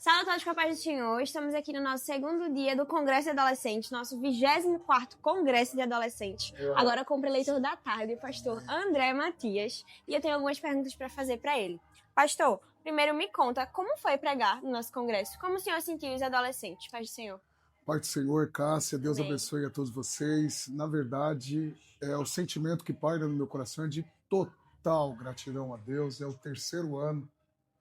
Salve a todos com a paz do Senhor. Estamos aqui no nosso segundo dia do Congresso de Adolescentes, nosso 24º Congresso de Adolescentes. Agora com o preletor da tarde, o pastor André Matias. E eu tenho algumas perguntas para fazer para ele. Pastor, primeiro me conta como foi pregar no nosso congresso? Como o senhor sentiu os adolescentes? Paz do Senhor. Pai do Senhor, Cássia, Deus Amém. abençoe a todos vocês. Na verdade, o sentimento que paira no meu coração é de total gratidão a Deus. É o terceiro ano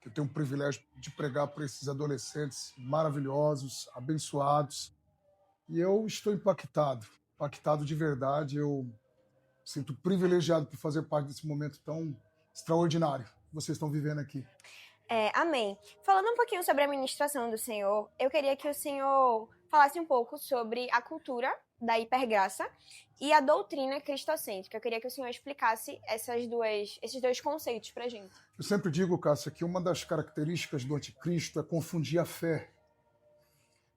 que eu tenho o privilégio de pregar para esses adolescentes maravilhosos, abençoados. E eu estou impactado de verdade. Eu sinto privilegiado por fazer parte desse momento tão extraordinário que vocês estão vivendo aqui. Amém. Falando um pouquinho sobre a ministração do Senhor, eu queria que o Senhor falasse um pouco sobre a cultura da hipergraça e a doutrina cristocêntrica. Eu queria que o Senhor explicasse esses dois conceitos pra gente. Eu sempre digo, Cássia, que uma das características do anticristo é confundir a fé.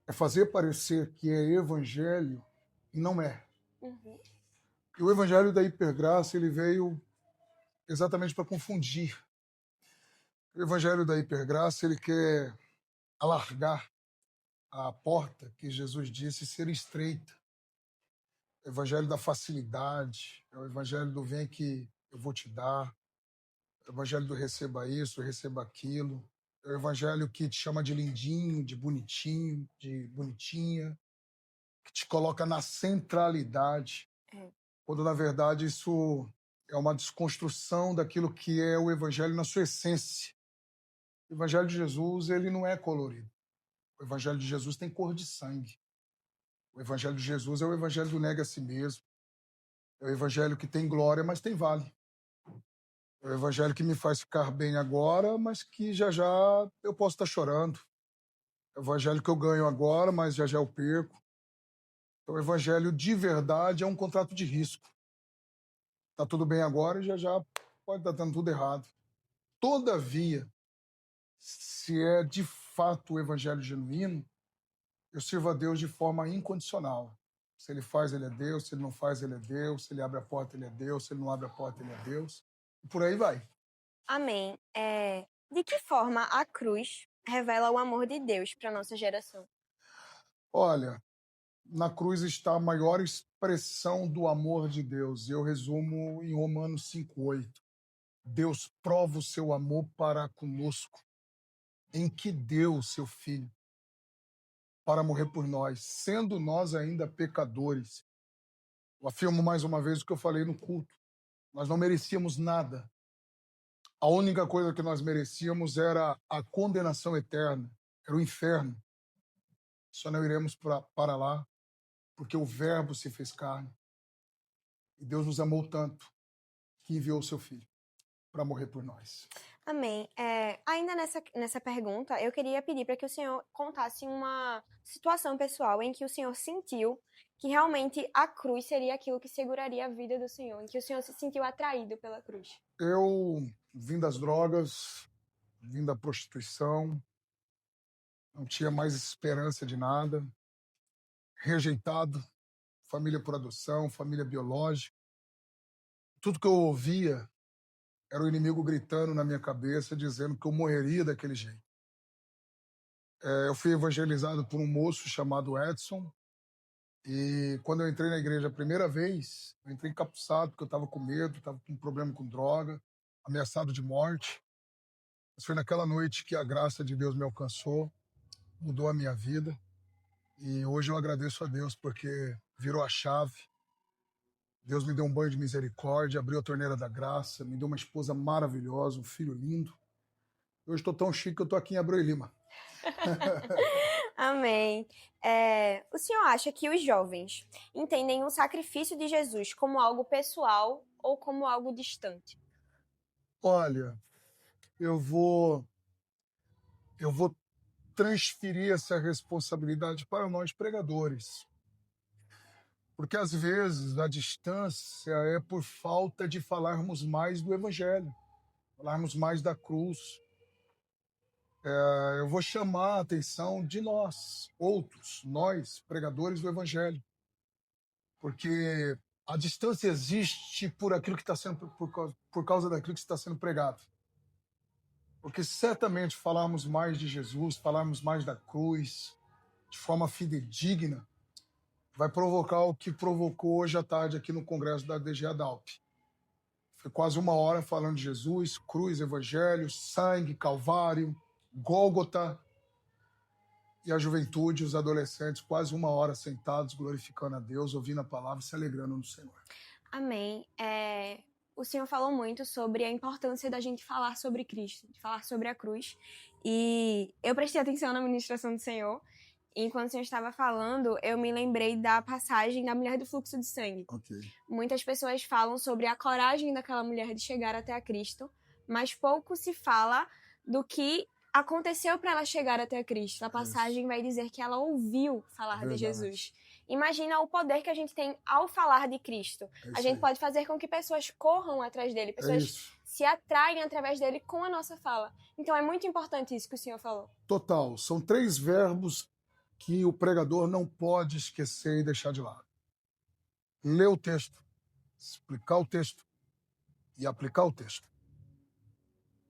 É fazer parecer que é evangelho e não é. Uhum. E o evangelho da hipergraça, ele veio exatamente para confundir. O evangelho da hipergraça, ele quer alargar a porta que Jesus disse ser estreita. O evangelho da facilidade, é o evangelho do vem que eu vou te dar, é o evangelho do receba isso, receba aquilo, é o evangelho que te chama de lindinho, de bonitinho, de bonitinha, que te coloca na centralidade, quando na verdade isso é uma desconstrução daquilo que é o evangelho na sua essência. O evangelho de Jesus, ele não é colorido. O evangelho de Jesus tem cor de sangue. O evangelho de Jesus é o evangelho do nega a si mesmo. É o evangelho que tem glória, mas tem vale. É o evangelho que me faz ficar bem agora, mas que já já eu posso estar chorando. É o evangelho que eu ganho agora, mas já já eu perco. Então, o evangelho de verdade é um contrato de risco. Tá tudo bem agora e já já pode estar dando tudo errado. Todavia, se é de fato o evangelho genuíno, eu sirvo a Deus de forma incondicional. Se ele faz, ele é Deus. Se ele não faz, ele é Deus. Se ele abre a porta, ele é Deus. Se ele não abre a porta, ele é Deus. E por aí vai. Amém. De que forma a cruz revela o amor de Deus para nossa geração? Olha, na cruz está a maior expressão do amor de Deus. E eu resumo em Romanos 5:8. Deus prova o seu amor para conosco, em que deu o seu Filho para morrer por nós, sendo nós ainda pecadores. Eu afirmo mais uma vez o que eu falei no culto. Nós não merecíamos nada. A única coisa que nós merecíamos era a condenação eterna, era o inferno. Só não iremos para lá, porque o Verbo se fez carne. E Deus nos amou tanto que enviou o seu Filho para morrer por nós. Amém. Ainda nessa pergunta, eu queria pedir para que o senhor contasse uma situação pessoal em que o senhor sentiu que realmente a cruz seria aquilo que seguraria a vida do senhor, em que o senhor se sentiu atraído pela cruz. Eu vim das drogas, vim da prostituição, não tinha mais esperança de nada, rejeitado, família por adoção, família biológica. Tudo que eu ouvia era o inimigo gritando na minha cabeça, dizendo que eu morreria daquele jeito. Eu fui evangelizado por um moço chamado Edson, e quando eu entrei na igreja a primeira vez, eu entrei encapuçado, porque eu estava com medo, estava com problema com droga, ameaçado de morte. Mas foi naquela noite que a graça de Deus me alcançou, mudou a minha vida, e hoje eu agradeço a Deus porque virou a chave. Deus me deu um banho de misericórdia, abriu a torneira da graça, me deu uma esposa maravilhosa, um filho lindo. Hoje estou tão chique que eu estou aqui em Abreu e Lima. Amém. O senhor acha que os jovens entendem o sacrifício de Jesus como algo pessoal ou como algo distante? Olha, eu vou transferir essa responsabilidade para nós pregadores. Porque às vezes a distância é por falta de falarmos mais do Evangelho, falarmos mais da cruz. Eu vou chamar a atenção de nós, outros, nós, pregadores do Evangelho. Porque a distância existe por aquilo que está sendo, por causa daquilo que está sendo pregado. Porque certamente falarmos mais de Jesus, falarmos mais da cruz, de forma fidedigna, vai provocar o que provocou hoje à tarde aqui no Congresso da DG Adalp. Foi quase 1 hora falando de Jesus, cruz, evangelho, sangue, calvário, Gólgota, e a juventude, os adolescentes, quase 1 hora sentados, glorificando a Deus, ouvindo a palavra e se alegrando no Senhor. Amém. O Senhor falou muito sobre a importância da gente falar sobre Cristo, de falar sobre a cruz. E eu prestei atenção na ministração do Senhor. E enquanto o Senhor estava falando, eu me lembrei da passagem da mulher do fluxo de sangue. Ok. Muitas pessoas falam sobre a coragem daquela mulher de chegar até a Cristo, mas pouco se fala do que aconteceu para ela chegar até a Cristo. A passagem vai dizer que ela ouviu falar de Jesus. Imagina o poder que a gente tem ao falar de Cristo. A gente pode fazer com que pessoas corram atrás dele, pessoas se atraem através dele com a nossa fala. Então é muito importante isso que o Senhor falou. Total. São 3 verbos que o pregador não pode esquecer e deixar de lado. Ler o texto, explicar o texto e aplicar o texto.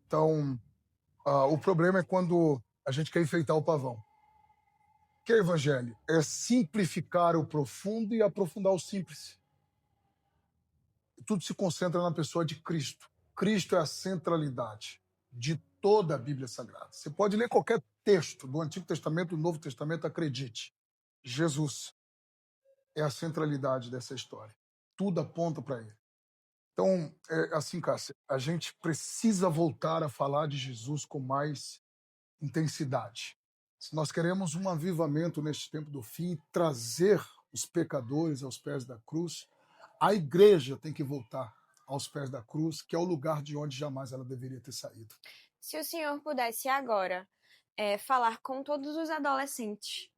Então, o problema é quando a gente quer enfeitar o pavão. O que é evangelho? É simplificar o profundo e aprofundar o simples. Tudo se concentra na pessoa de Cristo. Cristo é a centralidade de toda a Bíblia Sagrada. Você pode ler qualquer texto do Antigo Testamento, do Novo Testamento, acredite. Jesus é a centralidade dessa história. Tudo aponta para ele. Então, assim, Cássia, a gente precisa voltar a falar de Jesus com mais intensidade. Se nós queremos um avivamento neste tempo do fim, trazer os pecadores aos pés da cruz, a igreja tem que voltar aos pés da cruz, que é o lugar de onde jamais ela deveria ter saído. Se o Senhor pudesse agora falar com todos os adolescentes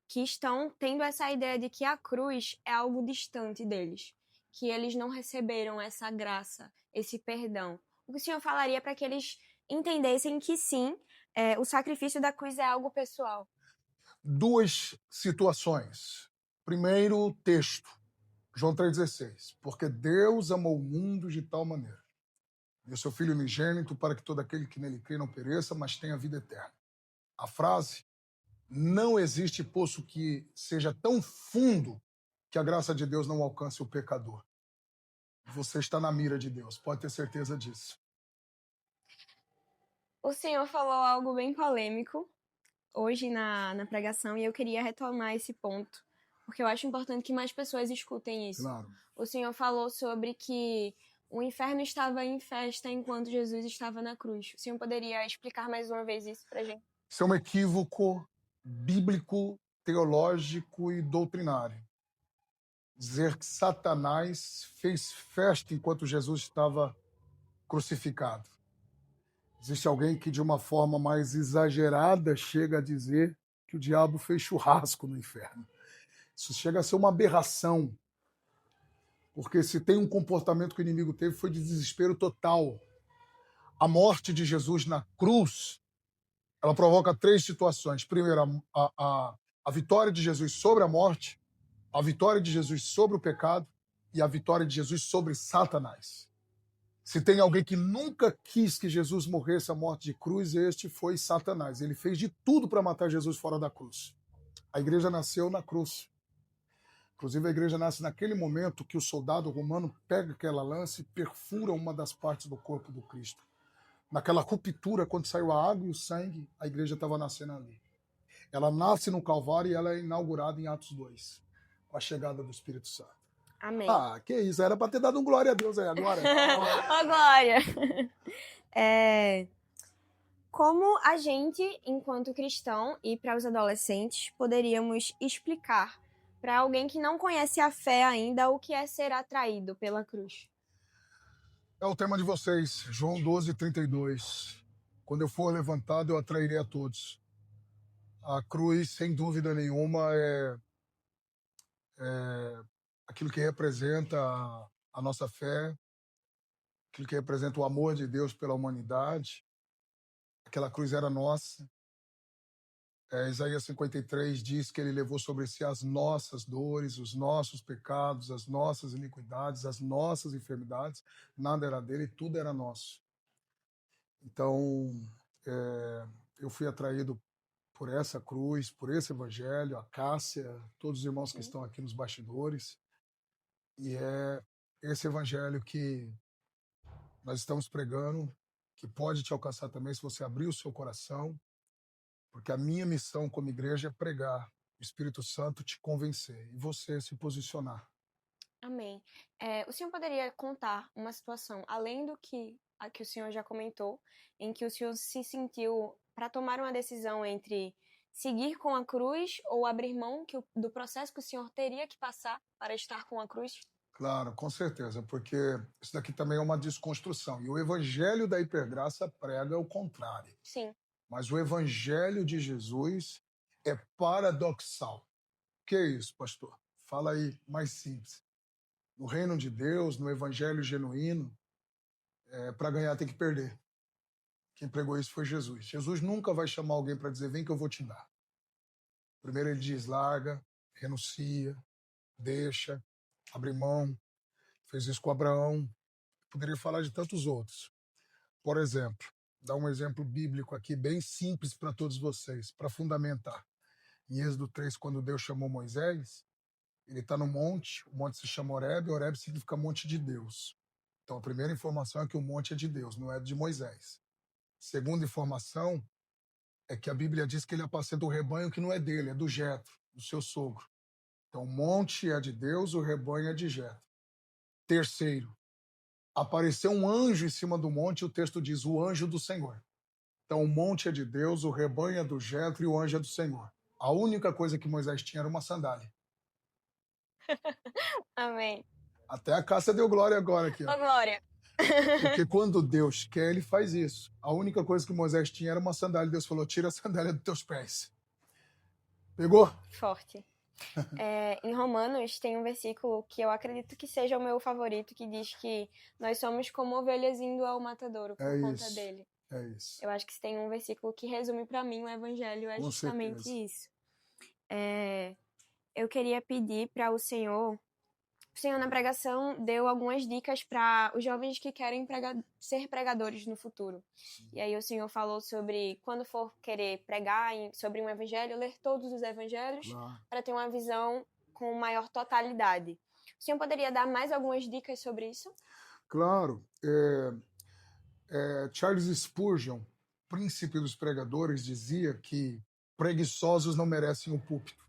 que estão tendo essa ideia de que a cruz é algo distante deles, que eles não receberam essa graça, esse perdão, o que o Senhor falaria para que eles entendessem que sim, o sacrifício da cruz é algo pessoal? 2 situações. Primeiro, o texto. João 3,16. Porque Deus amou o mundo de tal maneira. Deu seu Filho unigênito para que todo aquele que nele crê não pereça, mas tenha vida eterna. A frase: não existe poço que seja tão fundo que a graça de Deus não alcance o pecador. Você está na mira de Deus, pode ter certeza disso. O Senhor falou algo bem polêmico hoje na pregação e eu queria retomar esse ponto, porque eu acho importante que mais pessoas escutem isso. Claro. O Senhor falou sobre que o inferno estava em festa enquanto Jesus estava na cruz. O Senhor poderia explicar mais uma vez isso pra gente? Isso é um equívoco bíblico, teológico e doutrinário. Dizer que Satanás fez festa enquanto Jesus estava crucificado. Existe alguém que, de uma forma mais exagerada, chega a dizer que o diabo fez churrasco no inferno. Isso chega a ser uma aberração. Porque se tem um comportamento que o inimigo teve, foi de desespero total. A morte de Jesus na cruz, ela provoca 3 situações. Primeiro, a vitória de Jesus sobre a morte, a vitória de Jesus sobre o pecado e a vitória de Jesus sobre Satanás. Se tem alguém que nunca quis que Jesus morresse a morte de cruz, este foi Satanás. Ele fez de tudo para matar Jesus fora da cruz. A igreja nasceu na cruz. Inclusive, a igreja nasce naquele momento que o soldado romano pega aquela lança e perfura uma das partes do corpo do Cristo. Naquela ruptura, quando saiu a água e o sangue, a igreja estava nascendo ali. Ela nasce no Calvário e ela é inaugurada em Atos 2, com a chegada do Espírito Santo. Amém. Que isso, era para ter dado um glória a Deus aí agora. Ô, glória! Como a gente, enquanto cristão e para os adolescentes, poderíamos explicar para alguém que não conhece a fé ainda o que é ser atraído pela cruz? É o tema de vocês, João 12:32. Quando eu for levantado, eu atrairei a todos. A cruz, sem dúvida nenhuma, é aquilo que representa a nossa fé, aquilo que representa o amor de Deus pela humanidade. Aquela cruz era nossa. Isaías 53 diz que ele levou sobre si as nossas dores, os nossos pecados, as nossas iniquidades, as nossas enfermidades. Nada era dele, tudo era nosso. Então, Eu fui atraído por essa cruz, por esse evangelho, a Cássia, todos os irmãos que Sim. estão aqui nos bastidores. E é esse evangelho que nós estamos pregando, que pode te alcançar também se você abrir o seu coração, porque a minha missão como igreja é pregar, o Espírito Santo te convencer e você se posicionar. Amém. O senhor poderia contar uma situação, além do que a que o senhor já comentou, em que o senhor se sentiu para tomar uma decisão entre seguir com a cruz ou abrir mão do processo que o senhor teria que passar para estar com a cruz? Claro, com certeza, porque isso daqui também é uma desconstrução. E o evangelho da hipergraça prega o contrário. Sim. Mas o evangelho de Jesus é paradoxal. O que é isso, pastor? Fala aí, mais simples. No reino de Deus, no evangelho genuíno, para ganhar tem que perder. Quem pregou isso foi Jesus. Jesus nunca vai chamar alguém para dizer, vem que eu vou te dar. Primeiro ele diz, larga, renuncia, deixa, abre mão. Fez isso com Abraão. Poderia falar de tantos outros. Por exemplo, dar um exemplo bíblico aqui bem simples para todos vocês, para fundamentar. Em Êxodo 3, quando Deus chamou Moisés, ele está no monte, o monte se chama Horebe, Horebe significa monte de Deus. Então a primeira informação é que o monte é de Deus, não é de Moisés. Segunda informação é que a Bíblia diz que ele apacenta o rebanho que não é dele, é do Jetro, do seu sogro. Então o monte é de Deus, o rebanho é de Jetro. Terceiro, apareceu um anjo em cima do monte, o texto diz, o anjo do Senhor. Então o monte é de Deus, o rebanho é do Jetro e o anjo é do Senhor. A única coisa que Moisés tinha era uma sandália. Amém. Até a Cássia deu glória agora aqui, ó. Ô, glória. Porque quando Deus quer, ele faz isso. A única coisa que Moisés tinha era uma sandália. Deus falou, tira a sandália dos teus pés. Pegou? Forte. Em Romanos tem um versículo que eu acredito que seja o meu favorito, que diz que nós somos como ovelhas indo ao matadouro por conta isso. dele. É isso. Eu acho que se tem um versículo que resume para mim o evangelho é Com justamente certeza. isso. Eu queria pedir para o Senhor na pregação deu algumas dicas para os jovens que querem ser pregadores no futuro. E aí o Senhor falou sobre quando for querer pregar sobre um evangelho, ler todos os evangelhos para ter uma visão com maior totalidade. O Senhor poderia dar mais algumas dicas sobre isso? Claro. Charles Spurgeon, príncipe dos pregadores, dizia que preguiçosos não merecem o púlpito.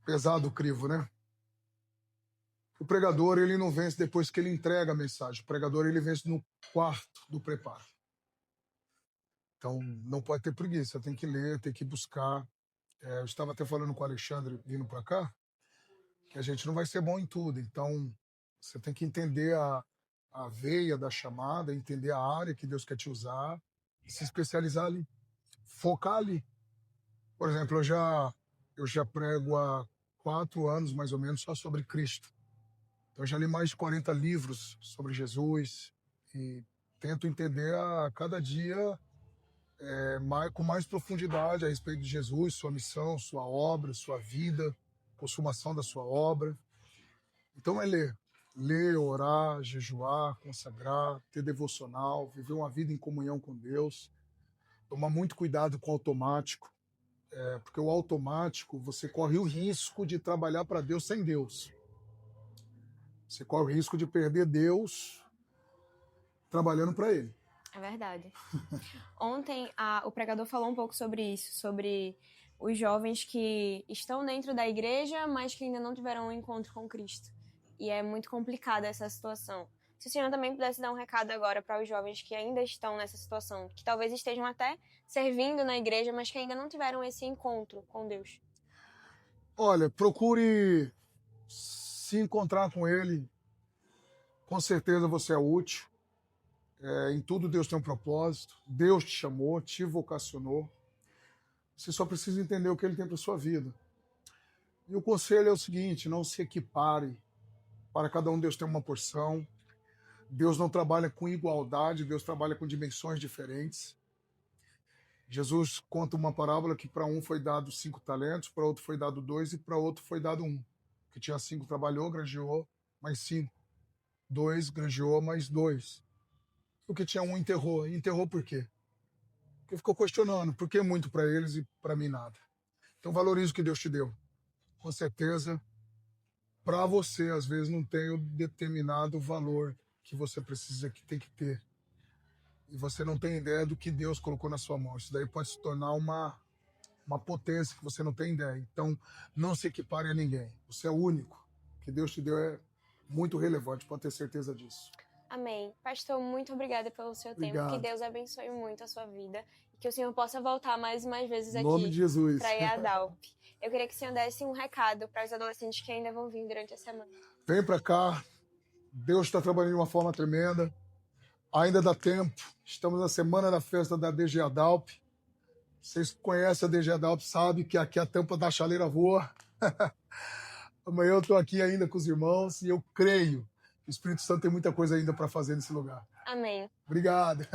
Pesado o crivo, né? O pregador, ele não vence depois que ele entrega a mensagem. O pregador, ele vence no quarto do preparo. Então, não pode ter preguiça. Tem que ler, tem que buscar. Eu estava até falando com o Alexandre, vindo para cá, que a gente não vai ser bom em tudo. Então, você tem que entender a veia da chamada, entender a área que Deus quer te usar e se especializar ali. Focar ali. Por exemplo, eu já prego há 4 anos, mais ou menos, só sobre Cristo. Então, eu já li mais de 40 livros sobre Jesus e tento entender a cada dia com mais profundidade a respeito de Jesus, sua missão, sua obra, sua vida, consumação da sua obra. Então é ler. Ler, orar, jejuar, consagrar, ter devocional, viver uma vida em comunhão com Deus. Tomar muito cuidado com o automático, porque o automático, você corre o risco de trabalhar para Deus sem Deus. Você corre o risco de perder Deus trabalhando para Ele. É verdade. Ontem o pregador falou um pouco sobre isso, sobre os jovens que estão dentro da igreja, mas que ainda não tiveram um encontro com Cristo. E é muito complicada essa situação. Se o senhor também pudesse dar um recado agora para os jovens que ainda estão nessa situação, que talvez estejam até servindo na igreja, mas que ainda não tiveram esse encontro com Deus. Olha, procure se encontrar com Ele. Com certeza você é útil. Em tudo Deus tem um propósito. Deus te chamou, te vocacionou. Você só precisa entender o que Ele tem para sua vida. E o conselho é o seguinte, não se equipare. Para cada um Deus tem uma porção. Deus não trabalha com igualdade, Deus trabalha com dimensões diferentes. Jesus conta uma parábola que para um foi dado 5 talentos, para outro foi dado 2 e para outro foi dado 1. Que tinha 5 trabalhou, granjeou, mais 5. 2 granjeou, mais 2. O que tinha 1 enterrou. E enterrou por quê? Porque ficou questionando por que muito para eles e para mim nada. Então valorize o que Deus te deu. Com certeza, para você, às vezes, não tem o determinado valor que você precisa, que tem que ter. E você não tem ideia do que Deus colocou na sua mão. Isso daí pode se tornar uma potência que você não tem ideia. Então, não se equipare a ninguém. Você é único. O que Deus te deu é muito relevante, pode ter certeza disso. Amém. Pastor, muito obrigada pelo seu tempo. Obrigado. Que Deus abençoe muito a sua vida. E que o Senhor possa voltar mais e mais vezes Em aqui nome de Jesus. para IADALP. Eu queria que o Senhor desse um recado para os adolescentes que ainda vão vir durante a semana. Vem para cá. Deus está trabalhando de uma forma tremenda. Ainda dá tempo. Estamos na semana da festa da DG ADALP. Vocês conhecem a DG ADALP, sabem que aqui a tampa da chaleira voa. Amanhã eu estou aqui ainda com os irmãos e eu creio que o Espírito Santo tem muita coisa ainda para fazer nesse lugar. Amém. Obrigado.